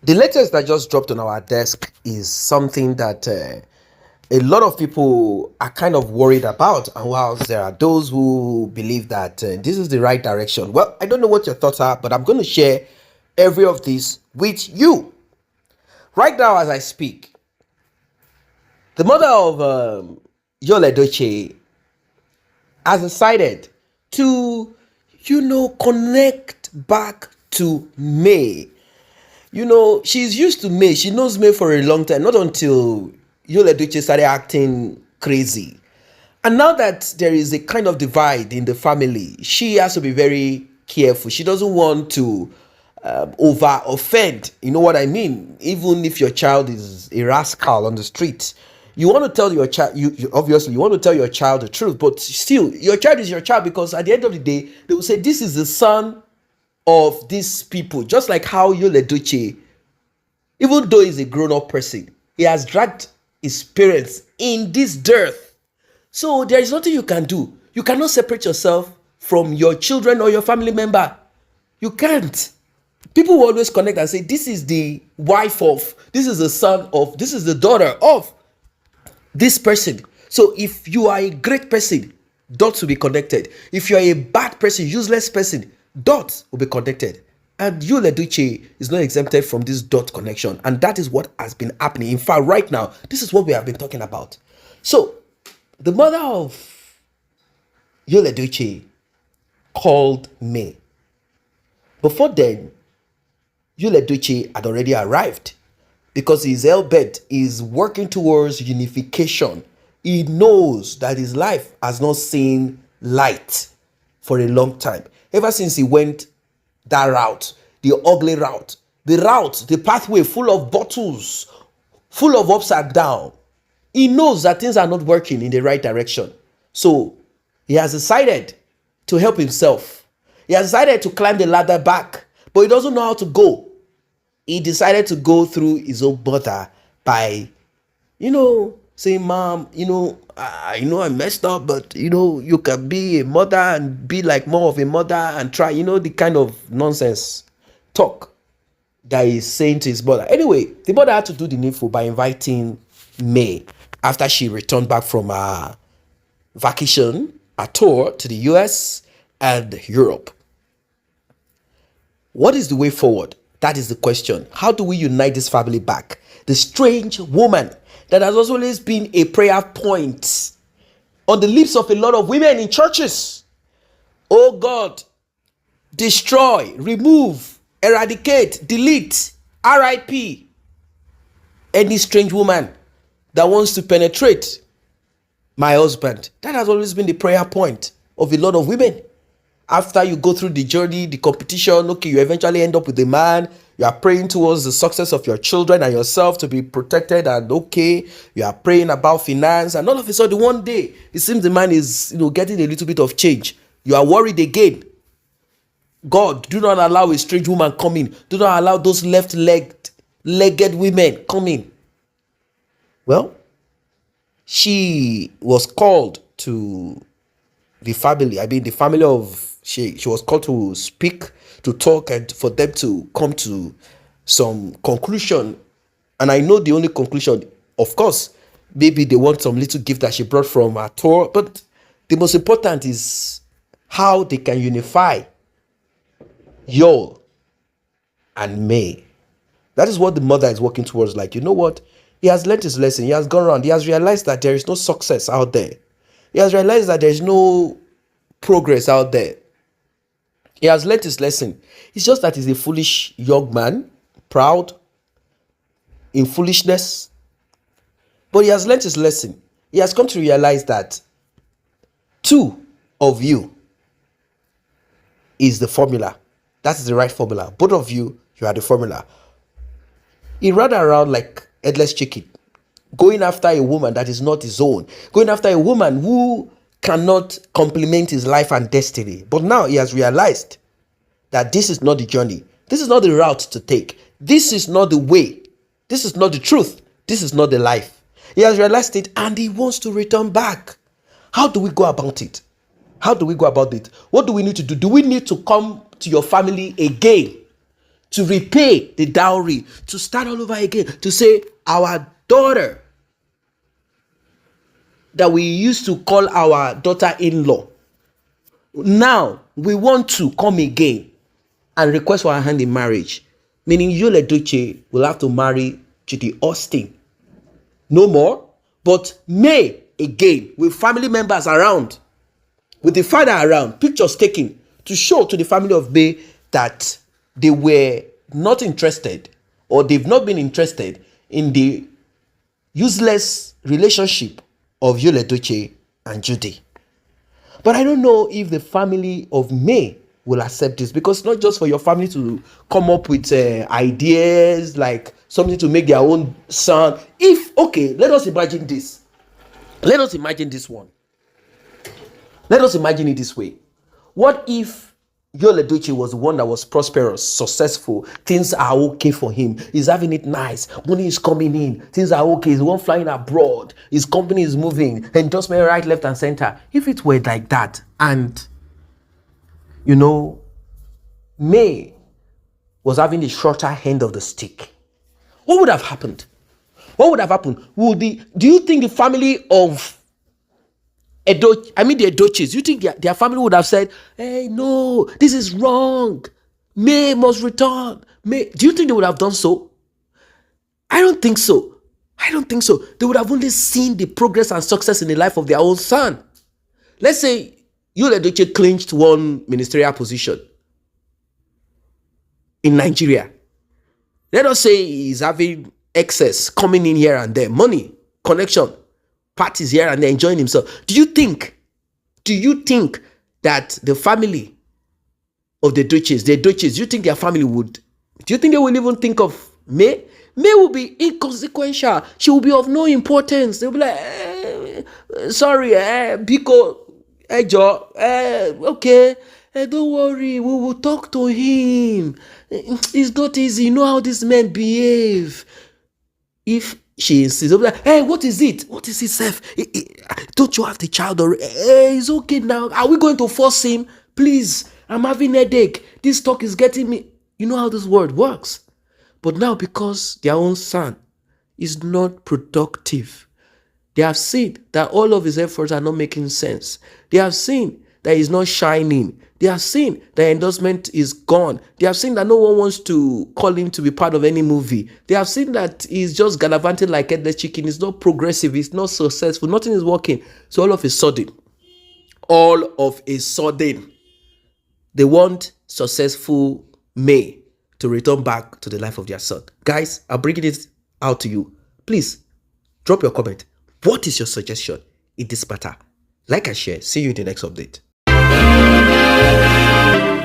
The latest that just dropped on our desk is something that a lot of people are kind of worried about. And while there are those who believe that this is the right direction, well, I don't know what your thoughts are, but I'm going to share every of this with you. Right now, as I speak, the mother of Edochie has decided to, connect back to May. She's used to May. She knows May for a long time, not until Yul Edochie started acting crazy. And now that there is a kind of divide in the family, she has to be very careful. She doesn't want to over offend. You know what I mean? Even if your child is a rascal on the street, you want to tell your child, you obviously you want to tell your child the truth, but still, your child is your child, because at the end of the day, they will say, this is the son of these people. Just like how Yul Edochie, even though he's a grown-up person, he has dragged his parents in this dearth. So there is nothing you can do. You cannot separate yourself from your children or your family member. You can't. People will always connect and say, this is the wife of, this is the son of, this is the daughter of this person. So if you are a great person, dots will be connected. If you are a bad person, useless person, dots will be connected. And Yul Edochie is not exempted from this dot connection. And that is what has been happening. In fact, right now, this is what we have been talking about. So, the mother of Yul Edochie called me. Before then, Yul Edochie had already arrived, because his hell-bent is working towards unification. He knows that his life has not seen light for a long time. Ever since he went that route, the ugly route, the pathway full of bottles, full of upside down, he knows that things are not working in the right direction. So he has decided to help himself. He has decided to climb the ladder back, but he doesn't know how to go. He decided to go through his own mother by, saying, Mom, I messed up, but, you can be a mother and be like more of a mother and try, the kind of nonsense talk that he's saying to his mother. Anyway, the mother had to do the needful by inviting May after she returned back from her vacation, a tour to the US and Europe. What is the way forward? That is the question. How do we unite this family back? The strange woman that has always been a prayer point on the lips of a lot of women in churches. Oh God, destroy, remove, eradicate, delete, RIP. Any strange woman that wants to penetrate my husband. That has always been the prayer point of a lot of women. After you go through the journey, the competition, okay, you eventually end up with a man. You are praying towards the success of your children and yourself to be protected, and okay, you are praying about finance, and all of a sudden one day it seems the man is getting a little bit of change. You are worried again. God, do not allow a strange woman come in. Do not allow those legged women come in. Well, she was called to the family. The family of she was called to speak, to talk, and for them to come to some conclusion. And I know the only conclusion, of course, maybe they want some little gift that she brought from her tour, but the most important is how they can unify Yul and May. That is what the mother is working towards. Like, you know what? He has learned his lesson. He has gone around. He has realized that there is no success out there. He has realized that there is no progress out there. He has learned his lesson. It's just that he's a foolish young man, proud, in foolishness. But he has learned his lesson. He has come to realize that two of you is the formula. That is the right formula. Both of you, you are the formula. He ran around like headless chicken, going after a woman that is not his own, going after a woman who cannot complement his life and destiny. But now he has realized that this is not the journey. This is not the route to take. This is not the way. This is not the truth. This is not the life. He has realized it and he wants to return back. How do we go about it? How do we go about it? What do we need to do? Do we need to come to your family again to repay the dowry, to start all over again, to say our daughter that we used to call our daughter-in-law, now we want to come again and request for her hand in marriage. Meaning Edochie will have to marry Judy Austin. No more. But May, again, with family members around, with the father around, pictures taken to show to the family of May that they were not interested, or they've not been interested in the useless relationship of Edochie and Judy. But I don't know if the family of May will accept this, because not just for your family to come up with ideas like something to make their own son. If, okay, let us imagine this. Let us imagine this one. Let us imagine it this way. What if Edochie was the one that was prosperous, successful, things are okay for him, he's having it nice, money is coming in, things are okay, he's the one flying abroad, his company is moving, endorsement right, left and center. If it were like that, and May was having the shorter end of the stick, what would have happened? What would have happened? Do you think the family of the Edochies, do you think their family would have said, hey, no, this is wrong, May must return? Do you think they would have done so? I don't think so. They would have only seen the progress and success in the life of their own son. Let's say Edochie clinched one ministerial position in Nigeria. Let us say he's having excess coming in here and there, money, connection, parties here and there, enjoying himself. Do you think that the family of the Edochies, do you think their family would, do you think they will even think of May? May will be inconsequential. She will be of no importance. They'll be like, sorry, Biko, Joe, okay, don't worry, we will talk to him. It's not easy. You know how these men behave. If she insists, they'll be like, hey, what is it? What is it, Seth? Don't you have the child already? Hey, it's okay now. Are we going to force him? Please, I'm having a headache. This talk is getting me. You know how this world works. But now, because their own son is not productive, they have seen that all of his efforts are not making sense. They have seen that he's not shining. They have seen that endorsement is gone. They have seen that no one wants to call him to be part of any movie. They have seen that he's just gallivanting like headless chicken. He's not progressive. He's not successful. Nothing is working. So all of a sudden, they want successful May to return back to the life of their son. Guys, I'm bringing it out to you. Please, drop your comment. What is your suggestion in this matter? Like and share. See you in the next update.